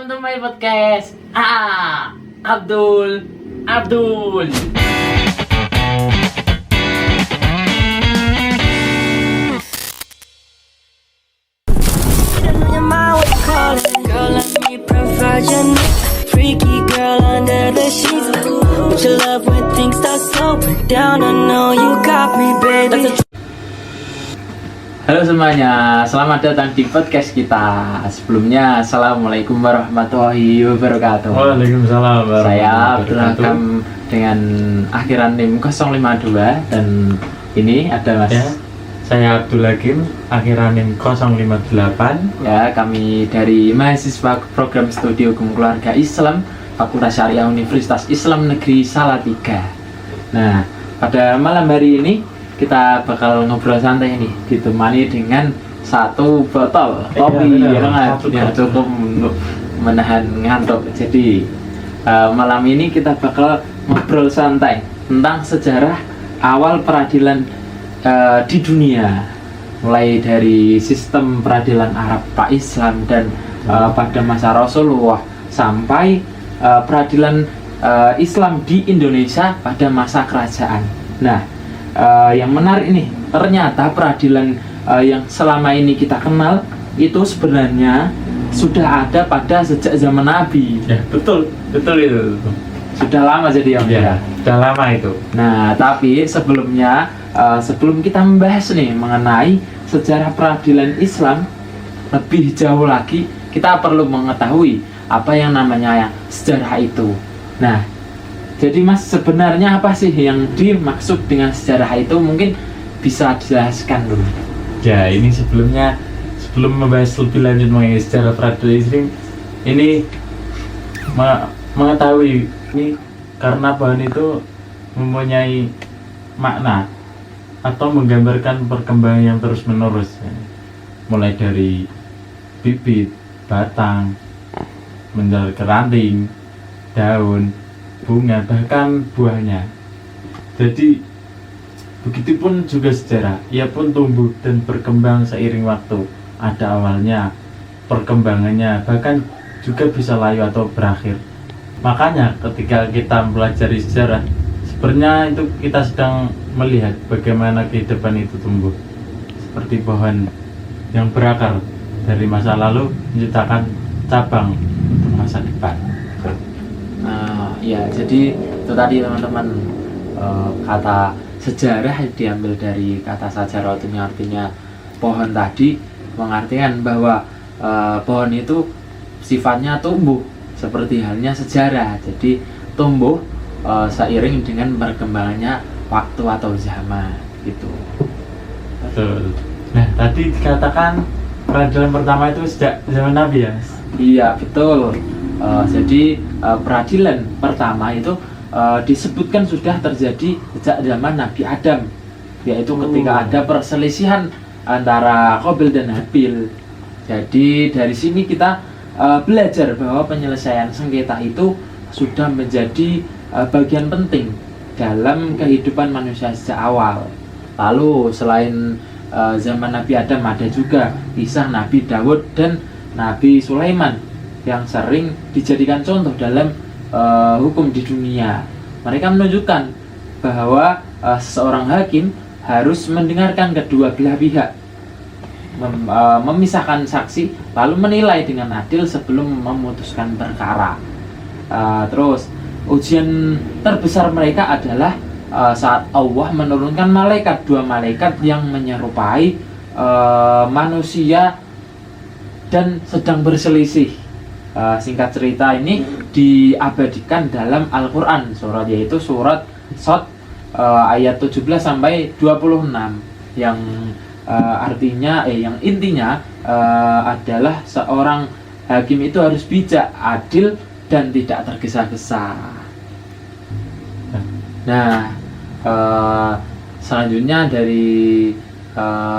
welcome to my podcast. Abdul. Girl, let me provide your needs. Freaky girl under the sheets. But your love when things start slowing down. I know you got me, baby. Halo semuanya, selamat datang di podcast kita. Sebelumnya, assalamualaikum warahmatullahi wabarakatuh. Waalaikumsalam Saya Abdul warahmatullahi Hakam dengan akhiran NIM 052 dan ini ada Mas. Ya, saya Abdul Hakim, akhiran NIM 058. Ya, kami dari mahasiswa program studi hukum keluarga Islam Fakultas Syariah Universitas Islam Negeri Salatiga. Nah, pada malam hari ini kita bakal ngobrol santai nih, ditemani dengan satu botol kopi yang cukup untuk menahan ngantuk. Jadi malam ini kita bakal ngobrol santai tentang sejarah awal peradilan di dunia, mulai dari sistem peradilan Arab pra-Islam dan pada masa Rasulullah sampai peradilan Islam di Indonesia pada masa kerajaan. Nah, yang menarik ini, ternyata peradilan yang selama ini kita kenal itu sebenarnya sudah ada pada sejak zaman Nabi. Ya, betul itu. Sudah lama jadi Om. Ya, sudah lama itu. Nah, tapi sebelumnya sebelum kita membahas nih mengenai sejarah peradilan Islam lebih jauh lagi, kita perlu mengetahui apa yang namanya sejarah itu. Nah, jadi Mas, sebenarnya apa sih yang dimaksud dengan sejarah itu? Mungkin bisa dijelaskan dulu. Ya, ini sebelum membahas lebih lanjut mengenai sejarah peradilan Islam, ini mengetahui ini karena bahan itu mempunyai makna atau menggambarkan perkembangan yang terus menerus, mulai dari bibit, batang, menjalar ke ranting, daun, bunga, bahkan buahnya. Jadi begitupun juga sejarah, ia pun tumbuh dan berkembang seiring waktu. Ada awalnya, perkembangannya, bahkan juga bisa layu atau berakhir. Makanya ketika kita mempelajari sejarah, sebenarnya itu kita sedang melihat bagaimana kehidupan itu tumbuh, seperti pohon yang berakar dari masa lalu menciptakan cabang untuk masa depan. Ya, jadi itu tadi teman-teman, kata sejarah diambil dari kata sajarah, artinya pohon tadi, mengartikan bahwa pohon itu sifatnya tumbuh seperti halnya sejarah. Jadi tumbuh seiring dengan perkembangannya waktu atau zaman gitu. Betul. Nah, tadi dikatakan peradilan pertama itu sejak zaman Nabi ya? Iya, betul. Jadi peradilan pertama itu disebutkan sudah terjadi sejak zaman Nabi Adam, yaitu ketika ada perselisihan antara Qabil dan Habil. Jadi dari sini kita belajar bahwa penyelesaian sengketa itu sudah menjadi bagian penting dalam kehidupan manusia sejak awal. Lalu selain zaman Nabi Adam, ada juga kisah Nabi Daud dan Nabi Sulaiman yang sering dijadikan contoh dalam hukum di dunia. Mereka menunjukkan bahwa seorang hakim harus mendengarkan kedua belah pihak, memisahkan saksi, lalu menilai dengan adil sebelum memutuskan perkara. Terus ujian terbesar mereka adalah saat Allah menurunkan dua malaikat yang menyerupai manusia dan sedang berselisih. Singkat cerita, ini diabadikan dalam Al-Quran, yaitu surat Shad ayat 17 sampai 26 yang artinya yang intinya adalah seorang hakim itu harus bijak, adil dan tidak tergesa-gesa. Nah, selanjutnya dari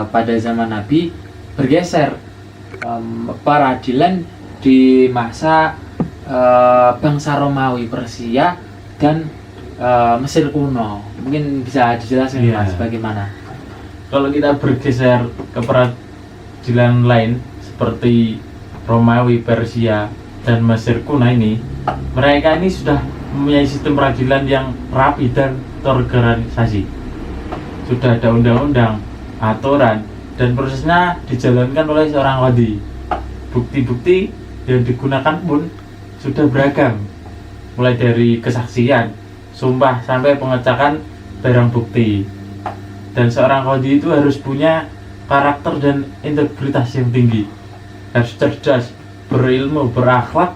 pada zaman Nabi bergeser peradilan di masa bangsa Romawi, Persia dan Mesir kuno. Mungkin bisa dijelaskan Mas bagaimana? Kalau kita bergeser ke peradilan lain seperti Romawi, Persia dan Mesir kuno ini, mereka ini sudah mempunyai sistem peradilan yang rapi dan terorganisasi. Sudah ada undang-undang, aturan, dan prosesnya dijalankan oleh seorang qadhi. Bukti-bukti yang digunakan pun sudah beragam, mulai dari kesaksian, sumpah, sampai pengecekan barang bukti. Dan seorang qadhi itu harus punya karakter dan integritas yang tinggi, harus cerdas, berilmu, berakhlak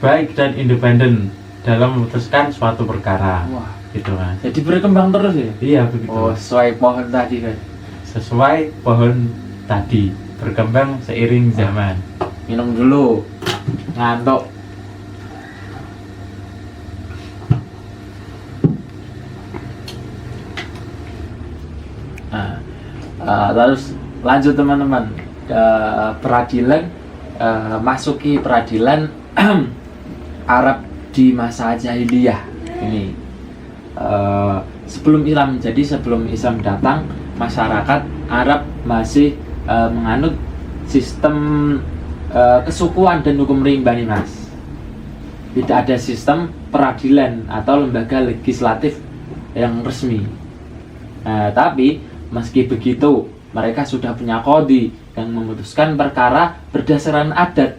baik dan independen dalam memutuskan suatu perkara. Wah, Gitu kan. jadi berkembang terus ya? Iya begitu. Oh, sesuai pohon tadi kan. Sesuai pohon tadi, berkembang seiring zaman. Minum dulu, ngantuk. Terus lanjut teman-teman. Peradilan, masuki peradilan Arab di masa jahiliyah ini. Sebelum Islam, jadi sebelum Islam datang, masyarakat Arab masih menganut sistem kesukuan dan hukum rimba nih mas. Tidak ada sistem peradilan atau lembaga legislatif yang resmi. Tapi meski begitu, mereka sudah punya qadhi yang memutuskan perkara berdasarkan adat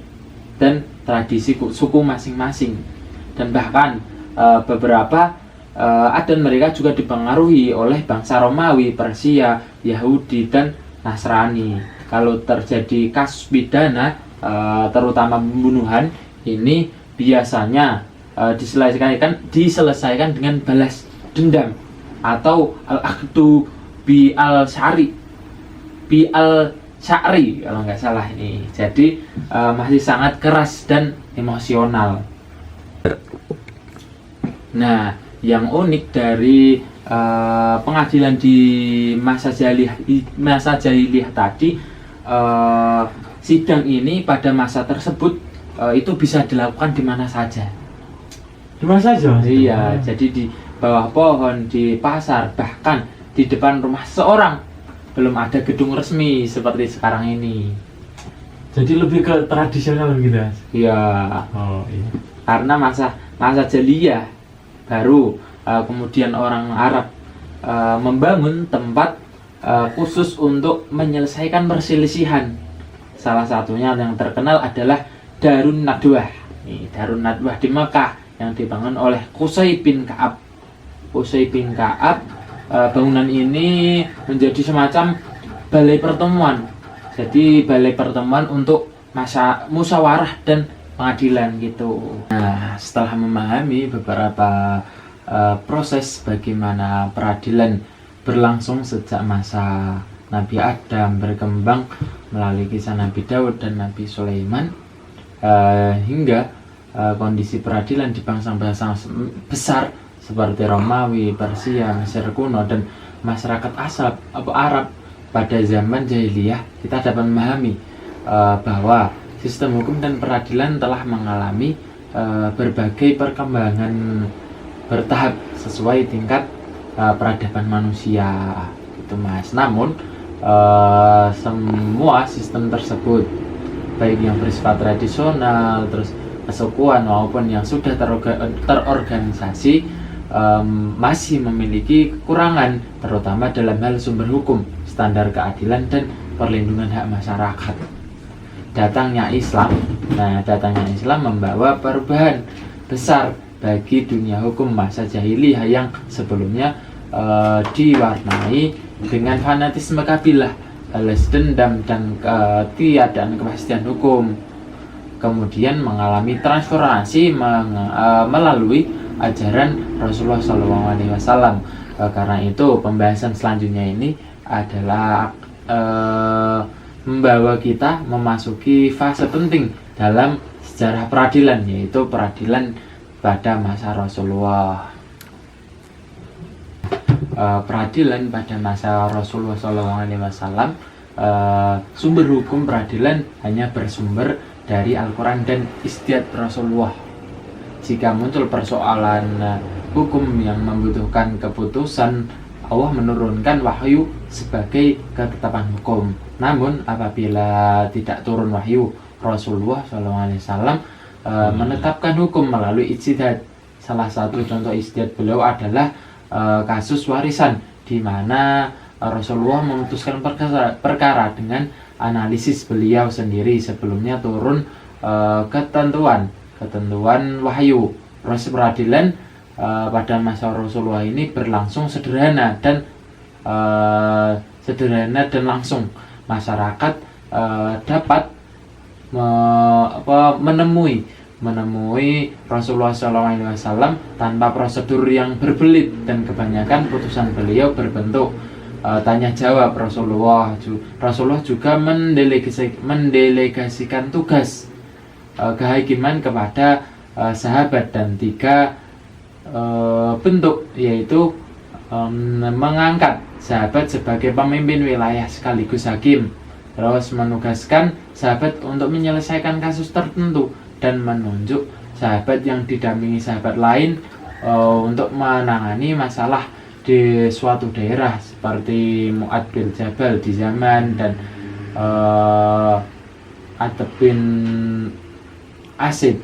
dan tradisi suku masing-masing. Dan bahkan beberapa adat mereka juga dipengaruhi oleh bangsa Romawi, Persia, Yahudi, dan Nasrani. Kalau terjadi kasus pidana, terutama pembunuhan, ini biasanya diselesaikan dengan balas dendam atau al-aqdu bi al-syari kalau nggak salah ini. Jadi masih sangat keras dan emosional. Nah, yang unik dari pengadilan di masa jahiliyah tadi, sidang ini pada masa tersebut itu bisa dilakukan di mana saja. Di mana saja? Iya, jadi di bawah pohon, di pasar, bahkan di depan rumah seorang. Belum ada gedung resmi seperti sekarang ini. Jadi lebih ke tradisional gitu mas? Iya. Oh iya. Karena masa jahiliyah baru kemudian orang Arab membangun tempat khusus untuk menyelesaikan perselisihan. Salah satunya yang terkenal adalah Darun Nadwah. Darun Nadwah di Mekah yang dibangun oleh Qusay bin Ka'ab. Bangunan ini menjadi semacam balai pertemuan. Jadi balai pertemuan untuk musyawarah dan pengadilan gitu. Nah, setelah memahami beberapa proses bagaimana peradilan berlangsung sejak masa Nabi Adam berkembang melalui kisah Nabi Daud dan Nabi Sulaiman hingga kondisi peradilan di bangsa-bangsa besar seperti Romawi, Persia, Mesir kuno, dan masyarakat asal Arab pada zaman jahiliyah, kita dapat memahami bahwa sistem hukum dan peradilan telah mengalami berbagai perkembangan bertahap sesuai tingkat peradaban manusia, gitu mas. Namun semua sistem tersebut, baik yang bersifat tradisional, terus kesukuan maupun yang sudah terorganisasi, masih memiliki kekurangan, terutama dalam hal sumber hukum, standar keadilan, dan perlindungan hak masyarakat. Datangnya Islam membawa perubahan besar bagi dunia hukum masa jahiliyah yang sebelumnya diwarnai dengan fanatisme kabilah, balas dendam, dan ketiadaan kepastian hukum. Kemudian mengalami transformasi melalui ajaran Rasulullah SAW. Karena itu pembahasan selanjutnya ini adalah membawa kita memasuki fase penting dalam sejarah peradilan, yaitu peradilan pada masa Rasulullah. Peradilan pada masa Rasulullah SAW, sumber hukum peradilan hanya bersumber dari Al-Quran dan istiad Rasulullah. Jika muncul persoalan hukum yang membutuhkan keputusan, Allah menurunkan wahyu sebagai ketetapan hukum. Namun apabila tidak turun wahyu, Rasulullah SAW menetapkan hukum melalui ijtihad. Salah satu contoh ijtihad beliau adalah kasus warisan, di mana Rasulullah memutuskan perkara dengan analisis beliau sendiri. Sebelumnya turun ketentuan wahyu. Proses peradilan pada masa Rasulullah ini berlangsung sederhana dan langsung. Masyarakat dapat menemui Rasulullah SAW tanpa prosedur yang berbelit, dan kebanyakan putusan beliau berbentuk tanya jawab. Rasulullah juga mendelegasikan tugas kehakiman kepada sahabat, dan 3 bentuk, yaitu mengangkat sahabat sebagai pemimpin wilayah sekaligus hakim, terus menugaskan sahabat untuk menyelesaikan kasus tertentu, dan menunjuk sahabat yang didampingi sahabat lain untuk menangani masalah di suatu daerah, seperti Mu'ad bin Jabal di zaman dan Attab bin Asid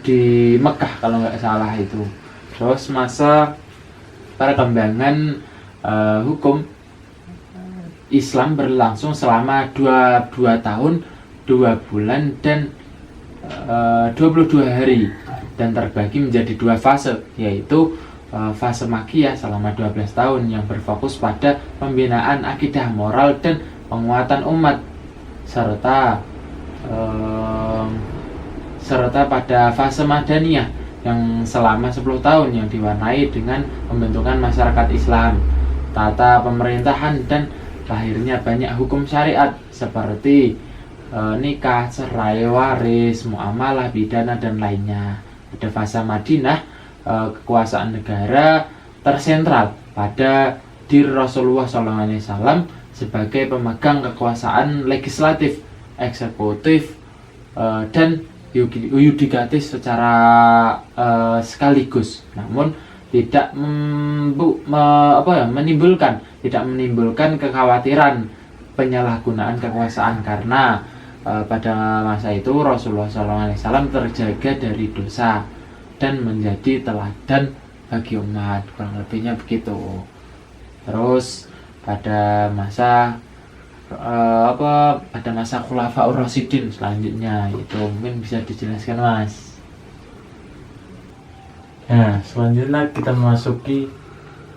di Mekah kalau nggak salah itu. Terus masa perkembangan hukum Islam berlangsung selama 22 tahun 2 bulan dan 22 hari, dan terbagi menjadi 2 fase, yaitu fase Makkiyah selama 12 tahun yang berfokus pada pembinaan akidah moral dan penguatan umat, serta pada fase Madaniyah yang selama 10 tahun yang diwarnai dengan pembentukan masyarakat Islam, tata pemerintahan, dan lahirnya banyak hukum syariat seperti nikah, cerai, waris, muamalah, pidana, dan lainnya. Pada fase Madinah, kekuasaan negara tersentral pada diri Rasulullah SAW sebagai pemegang kekuasaan legislatif, eksekutif, dan yudikatif secara sekaligus. Namun tidak menimbulkan kekhawatiran penyalahgunaan kekuasaan, karena pada masa itu Rasulullah SAW terjaga dari dosa dan menjadi teladan bagi umat, kurang lebihnya begitu. Terus pada masa Khulafaur Rasyidin selanjutnya, itu mungkin bisa dijelaskan Mas. Nah, selanjutnya kita memasuki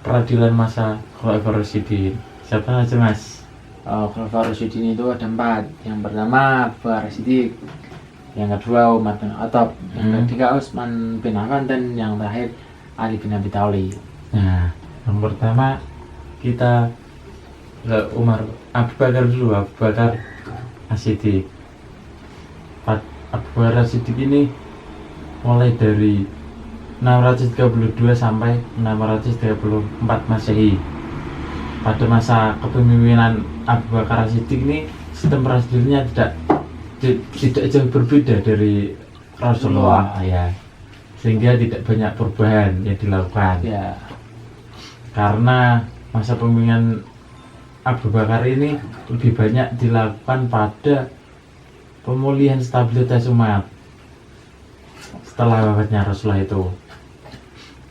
peradilan masa Khulafaur Rasyidin. Siapa aja Mas? Khulafaur Rasyidin itu ada 4. Yang pertama Abu Bakar Siddiq, yang kedua Umar bin Khattab, yang ketiga Utsman bin Affan, dan yang terakhir Ali bin Abi Thalib. Nah, yang pertama kita Abu Bakar dulu, Abu Bakar As-Siddiq. Abu Bakar As-Siddiq ini mulai dari 632 sampai 634 Masehi. Pada masa kepemimpinan Abu Bakar As-Siddiq ini, sistem peradilannya tidak jauh berbeda dari Rasulullah, ya, sehingga tidak banyak perubahan yang dilakukan. Ya. Karena masa kepemimpinan Abu Bakar ini lebih banyak dilakukan pada pemulihan stabilitas umat setelah wafatnya Rasulullah itu.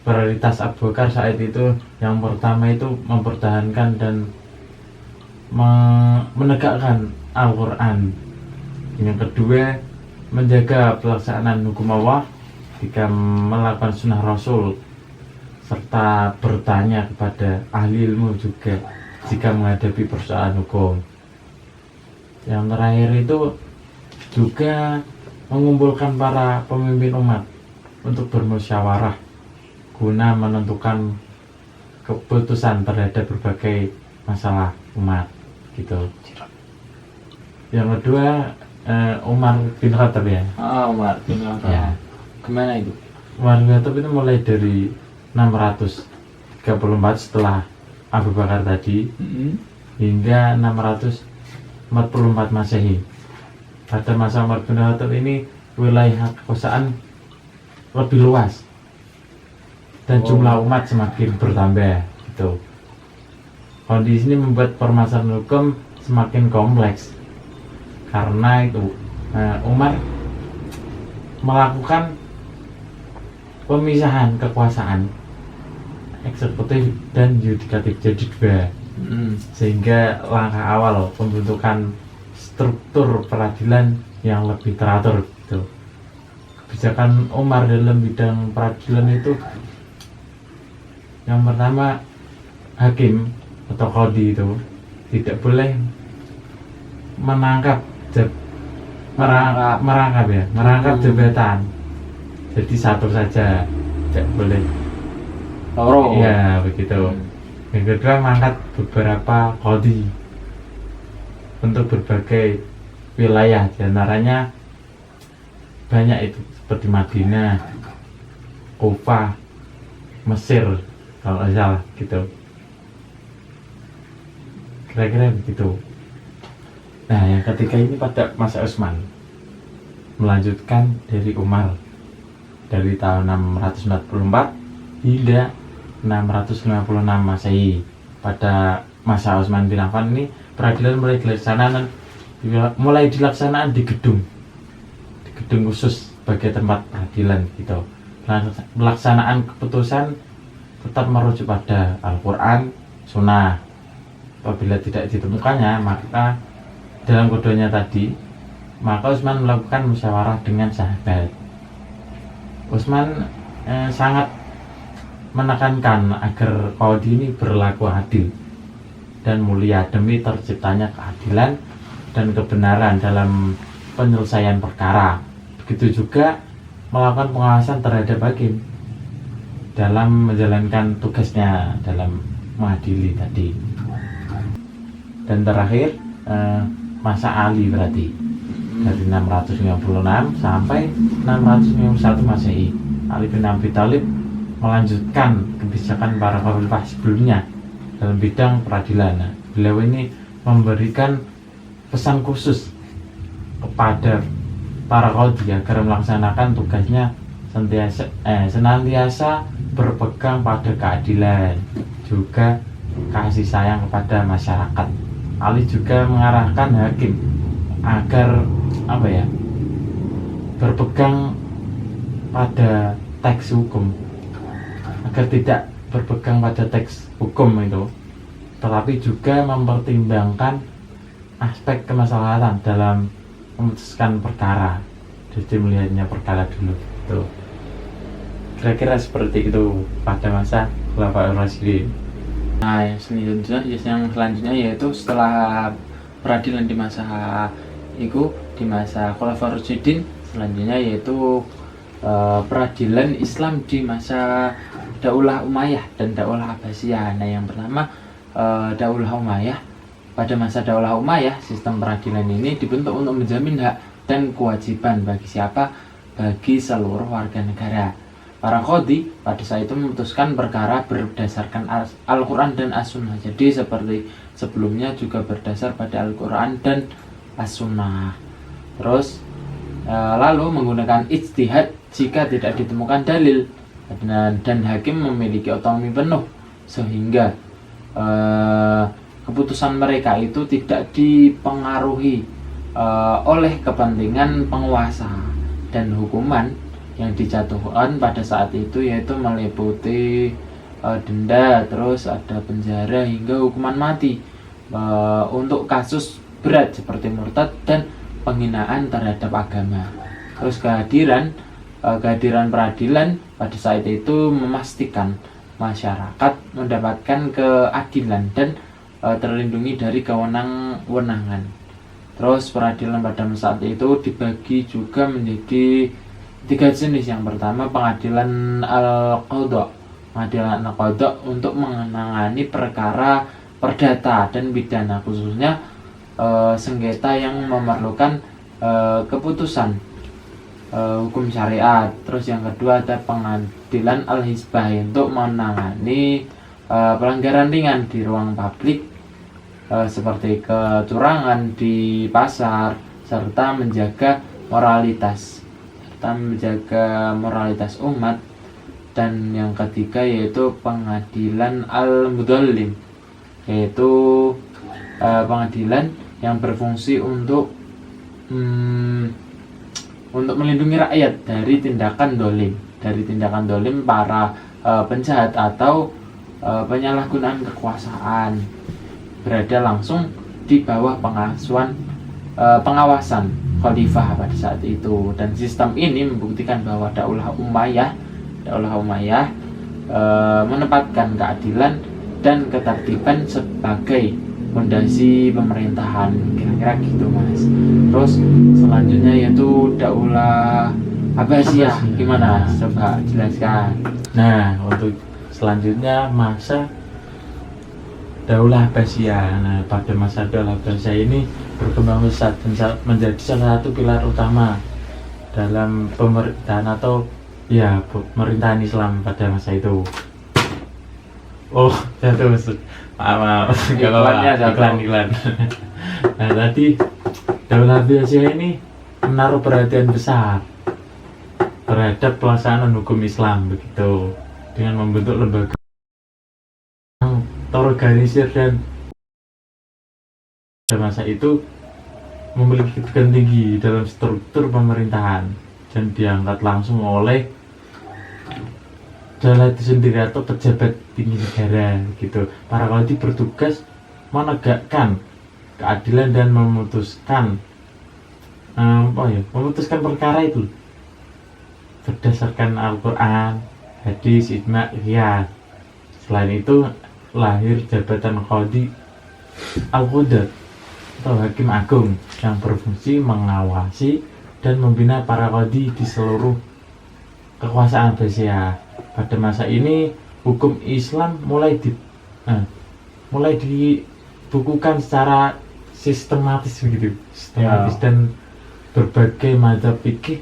Prioritas Abu Bakar saat itu yang pertama itu mempertahankan dan menegakkan Al-Quran. Yang kedua, menjaga pelaksanaan hukum Allah jika melakukan sunnah Rasul, serta bertanya kepada ahli ilmu juga jika menghadapi persoalan hukum. Yang terakhir itu juga mengumpulkan para pemimpin umat untuk bermusyawarah guna menentukan keputusan terhadap berbagai masalah umat, gitu. Yang kedua Umar bin Khattab, ya. Umar bin Khattab. Ya. Gimana itu? Umar bin Khattab itu mulai dari 634 setelah Abu Bakar tadi hingga 644 Masehi. Pada masa Umar bin Khattab ini wilayah kekuasaan lebih luas dan jumlah umat semakin bertambah, gitu. Kondisi ini membuat permasalahan hukum semakin kompleks. Karena itu Umar melakukan pemisahan kekuasaan eksekutif dan yudikatif jadi dua, sehingga langkah awal pembentukan struktur peradilan yang lebih teratur gitu. Kebijakan Umar dalam bidang peradilan itu yang pertama, hakim atau qadhi itu tidak boleh merangkap jabatan, jadi satu saja, tidak boleh loro. iya begitu. Yang kedua, mengangkat beberapa qadhi untuk berbagai wilayah, diantaranya banyak itu seperti Madinah, Kufah, Mesir kalau nggak salah gitu, kira-kira begitu. Nah, yang ketiga ini pada masa Utsman, melanjutkan dari Umar dari tahun 644 hingga 656 Masehi. Pada masa Utsman bin Affan ini peradilan mulai dilaksanakan di gedung khusus sebagai tempat peradilan gitu. Pelaksanaan keputusan tetap merujuk pada Al-Quran, Sunnah. Apabila tidak ditemukannya, maka dalam keduanya tadi, maka Utsman melakukan musyawarah dengan sahabat. Utsman sangat menekankan agar qadhi ini berlaku adil dan mulia demi terciptanya keadilan dan kebenaran dalam penyelesaian perkara. Begitu juga melakukan pengawasan terhadap hakim dalam menjalankan tugasnya dalam mengadili tadi. Dan terakhir masa Ali berarti dari 656 sampai 651 Masehi. Ali bin Abi Thalib melanjutkan kebijakan para khalifah sebelumnya dalam bidang peradilan. Nah, beliau ini memberikan pesan khusus kepada para qadhi agar melaksanakan tugasnya senantiasa berpegang pada keadilan, juga kasih sayang kepada masyarakat. Ali juga mengarahkan hakim agar berpegang pada teks hukum, agar tidak berpegang pada teks hukum itu, tetapi juga mempertimbangkan aspek kemaslahatan dalam memutuskan perkara. Jadi melihatnya perkara dulu gitu. Kira-kira seperti itu pada masa Khulafaur Rasyidin. Nah, yang selanjutnya yaitu setelah peradilan di masa Khulafaur Rasyidin, selanjutnya yaitu peradilan Islam di masa Daulah Umayyah dan Daulah Abbasiyah. Nah, yang pertama Daulah Umayyah. Pada masa Daulah Umayyah, sistem peradilan ini dibentuk untuk menjamin hak dan kewajiban bagi siapa? Bagi seluruh warga negara. Para qadhi pada saat itu memutuskan perkara berdasarkan Al-Quran dan As-Sunnah. Jadi seperti sebelumnya juga berdasar pada Al-Quran dan As-Sunnah. Terus lalu menggunakan ijtihad jika tidak ditemukan dalil, dan hakim memiliki otonomi penuh sehingga keputusan mereka itu tidak dipengaruhi oleh kepentingan penguasa, dan hukuman yang dijatuhkan pada saat itu yaitu meliputi denda, terus ada penjara hingga hukuman mati untuk kasus berat seperti murtad dan penghinaan terhadap agama. Terus kehadiran peradilan pada saat itu memastikan masyarakat mendapatkan keadilan dan terlindungi dari kewenangan. Terus peradilan pada saat itu dibagi juga menjadi 3 jenis. Yang pertama pengadilan al-qadha. Pengadilan al-qadha untuk menangani perkara perdata dan pidana, khususnya sengketa yang memerlukan keputusan hukum syariat. Terus yang kedua ada pengadilan al-hizbah untuk menangani pelanggaran ringan di ruang publik seperti kecurangan di pasar, serta menjaga moralitas umat. Dan yang ketiga yaitu pengadilan al-mudhallim, yaitu pengadilan yang berfungsi untuk untuk melindungi rakyat dari tindakan dolim para penjahat atau penyalahgunaan kekuasaan, berada langsung di bawah pengawasan khalifah pada saat itu. Dan sistem ini membuktikan bahwa Daulah Umayyah menempatkan keadilan dan ketertiban sebagai fondasi pemerintahan, kira-kira gitu Mas. Terus selanjutnya yaitu Daulah Abbasiyah, gimana? Coba jelaskan. Nah, untuk selanjutnya masa Daulah Abbasiyah. Nah, pada masa Daulah Abbasiyah ini berkembang pesat dan menjadi salah satu pilar utama dalam pemerintahan atau pemerintahan Islam pada masa itu. Oh, jatuh maksud. Maaf. Iklan. Nah, tadi Daulah Abbasiyah ini menaruh perhatian besar terhadap pelaksanaan hukum Islam begitu, dengan membentuk lembaga yang terorganisir dan pada masa itu memiliki kedudukan tinggi dalam struktur pemerintahan dan diangkat langsung oleh Daulah itu sendiri atau pejabat tinggi negara gitu. Para qadhi bertugas menegakkan keadilan dan memutuskan perkara itu berdasarkan Al-Quran, hadis, ijma', qiyas. Selain itu lahir jabatan qadhi al-qudat atau hakim agung yang berfungsi mengawasi dan membina para qadhi di seluruh kekuasaan Abbasiyah. Pada masa ini hukum Islam mulai dibukukan secara sistematis dan berbagai mazhab fikih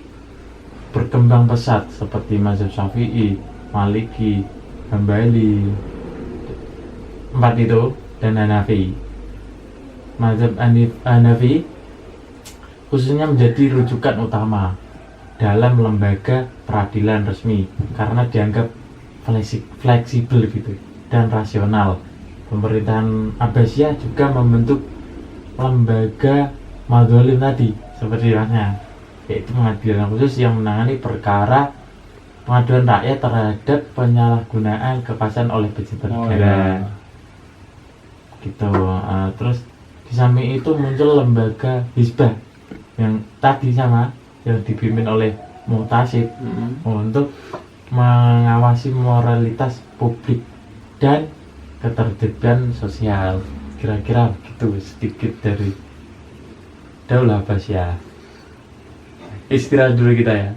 berkembang pesat seperti mazhab Syafi'i, Maliki, Hambali, 4 itu, dan Hanafi. Mazhab Hanafi khususnya menjadi rujukan utama dalam lembaga peradilan resmi karena dianggap fleksibel gitu dan rasional. Pemerintahan Abbasiyah juga membentuk lembaga madzalim tadi seperti rasanya, yaitu pengadilan khusus yang menangani perkara pengaduan rakyat terhadap penyalahgunaan kekuasaan oleh pejabat negara. Gitu. Terus di samping itu muncul lembaga Hizbah yang tadi sama yang dipimpin oleh Mu'tasid untuk mengawasi moralitas publik dan ketertiban sosial. Kira-kira begitu sedikit dari Daulah Abbasiyah. Istirahat dulu kita ya.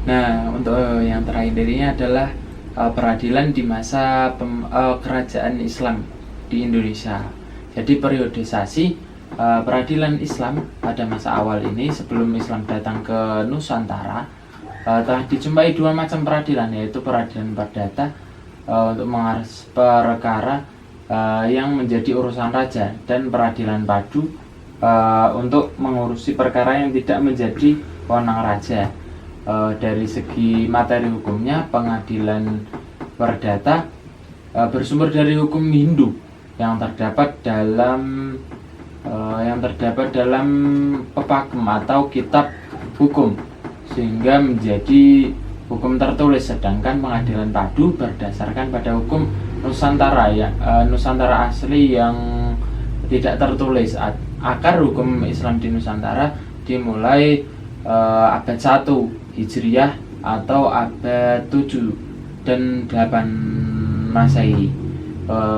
Nah, untuk yang terakhir ini adalah peradilan di masa kerajaan Islam di Indonesia. Jadi periodisasi peradilan Islam pada masa awal ini sebelum Islam datang ke Nusantara telah dijumpai 2 macam peradilan, yaitu peradilan perdata untuk mengurus perkara yang menjadi urusan raja, dan peradilan padu untuk mengurusi perkara yang tidak menjadi wewenang raja. Dari segi materi hukumnya, pengadilan perdata bersumber dari hukum Hindu yang terdapat dalam Pepagam atau kitab hukum, sehingga menjadi hukum tertulis, sedangkan pengadilan padu berdasarkan pada hukum Nusantara Nusantara asli yang tidak tertulis. Akar hukum Islam di Nusantara dimulai abad 1 Hijriah atau abad 7 dan 8 Masehi.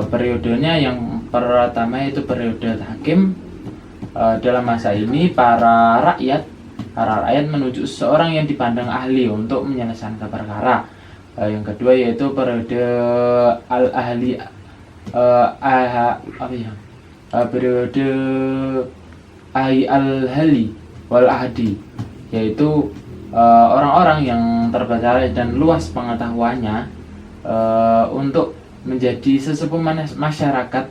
Periodenya yang pertama itu periode hakim. Dalam masa ini para rakyat menuju seseorang yang dipandang ahli untuk menyelesaikan perkara. Yang kedua yaitu periode al-ahli periode al-hali wal ahdi, yaitu orang-orang yang terpercaya dan luas pengetahuannya untuk menjadi sesepuh masyarakat.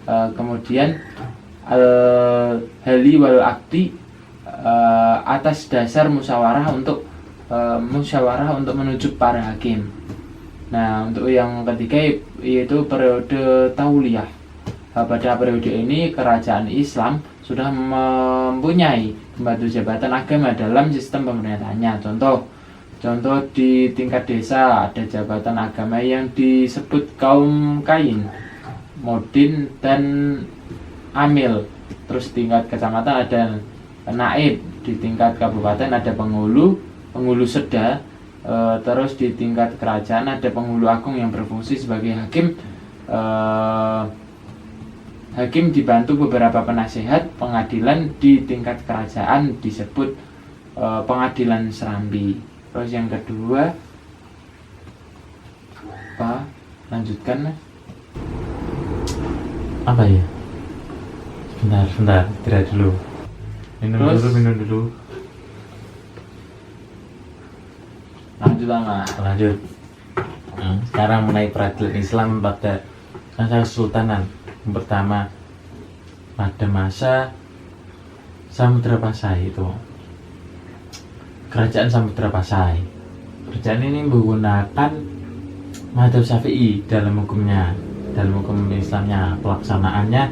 Kemudian al-hali wal akdi atas dasar musyawarah untuk menunjuk para hakim. Nah, untuk yang ketiga yaitu periode Tauliyah. Pada periode ini kerajaan Islam sudah mempunyai pembantu jabatan agama dalam sistem pemerintahannya. Contoh di tingkat desa ada jabatan agama yang disebut kaum kain, modin, dan amil. Terus tingkat kecamatan ada naib, di tingkat kabupaten ada penghulu seda, terus di tingkat kerajaan ada penghulu agung yang berfungsi sebagai hakim. Hakim dibantu beberapa penasehat. Pengadilan di tingkat kerajaan disebut pengadilan serambi. Terus yang kedua apa? Lanjutkan, Mas. Apa ya? Sebentar, tidak dulu. Minum dulu. Lanjut. Sekarang mengenai peradilan Islam pada masa kesultanan. Yang pertama, pada masa Samudra Pasai itu. Kerajaan Samudra Pasai. Kerajaan ini menggunakan mazhab Syafi'i dalam hukumnya, dalam hukum Islamnya. Pelaksanaannya,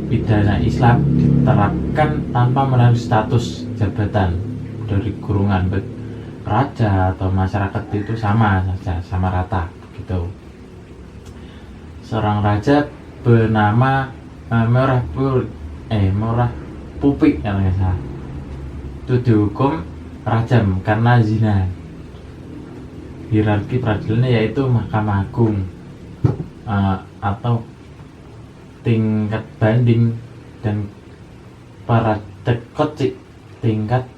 pidana Islam diterapkan tanpa melalui status jabatan dari kurungan. Raja atau masyarakat itu sama saja, sama rata gitu. Seorang raja bernama Merah Pupik kalau nggak salah, itu dihukum rajam karena zina. Hierarki peradilannya yaitu Mahkamah Agung atau tingkat banding dan Paradekotcik tingkat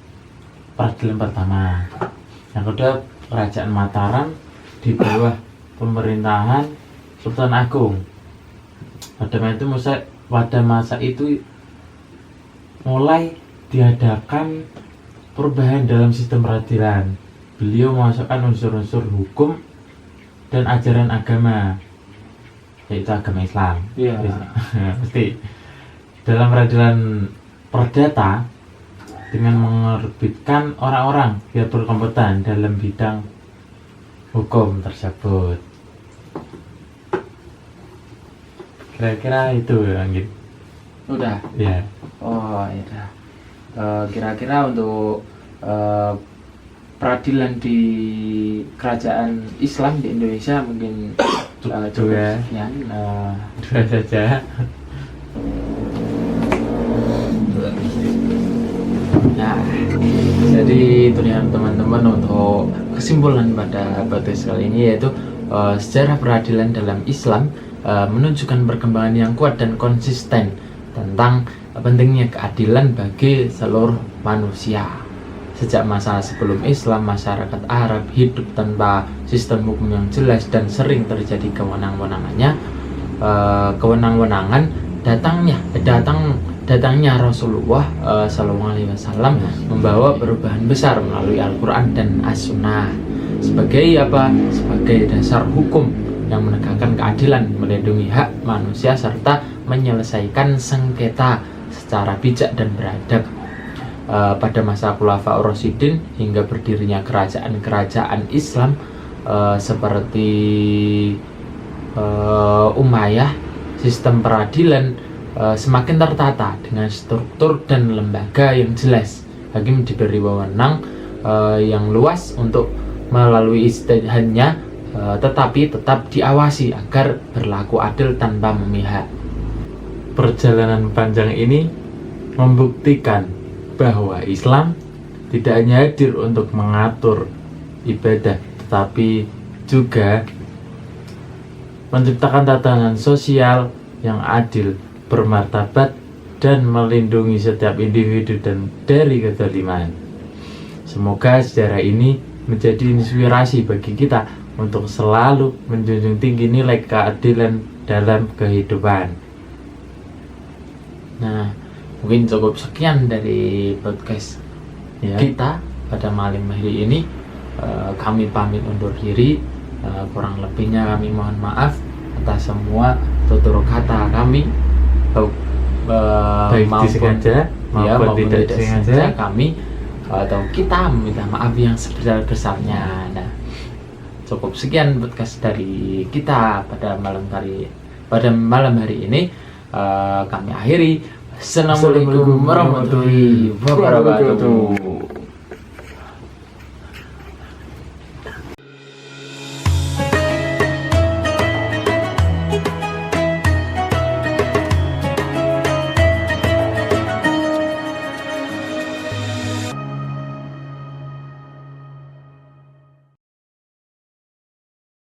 peradilan pertama. Yang kedua, Kerajaan Mataram di bawah pemerintahan Sultan Agung. Pada masa itu mulai diadakan perubahan dalam sistem peradilan. Beliau memasukkan unsur-unsur hukum dan ajaran agama, yaitu agama Islam. Iya. Pasti. Dalam peradilan perdata dengan menerbitkan orang-orang yang berkompeten dalam bidang hukum tersebut. Kira-kira itu Anggit. Udah. Ya. Oh ya. Kira-kira untuk peradilan di kerajaan Islam di Indonesia mungkin cukup ya. Sekian. Dua saja. Nah, jadi itu ya teman-teman untuk kesimpulan pada podcast kali ini, yaitu sejarah peradilan dalam Islam menunjukkan perkembangan yang kuat dan konsisten tentang pentingnya keadilan bagi seluruh manusia. Sejak masa sebelum Islam, masyarakat Arab hidup tanpa sistem hukum yang jelas dan sering terjadi kewenangan datangnya Rasulullah SAW membawa perubahan besar melalui Al-Quran dan As-Sunnah sebagai dasar hukum yang menegakkan keadilan, melindungi hak manusia serta menyelesaikan sengketa secara bijak dan beradab. Pada masa Khulafaur Rasyidin hingga berdirinya kerajaan-kerajaan Islam seperti Umayyah, sistem peradilan semakin tertata dengan struktur dan lembaga yang jelas. Hakim diberi wewenang yang luas untuk melalui ijtihadnya, tetapi tetap diawasi agar berlaku adil tanpa memihak. Perjalanan panjang ini membuktikan bahwa Islam tidak hanya hadir untuk mengatur ibadah, tetapi juga menciptakan tatanan sosial yang adil, bermartabat, dan melindungi setiap individu dan dari kezaliman. Semoga sejarah ini menjadi inspirasi bagi kita untuk selalu menjunjung tinggi nilai keadilan dalam kehidupan. Nah, mungkin cukup sekian dari podcast kita pada malam hari ini. Kami pamit undur diri. Kurang lebihnya kami mohon maaf atas semua tutur kata kami, baik disengaja maupun tidak disengaja. Kami atau kita meminta maaf yang sebesar-besarnya. Nah, cukup sekian podcast dari kita pada malam hari ini. Kami akhiri. Assalamualaikum warahmatullahi wabarakatuh.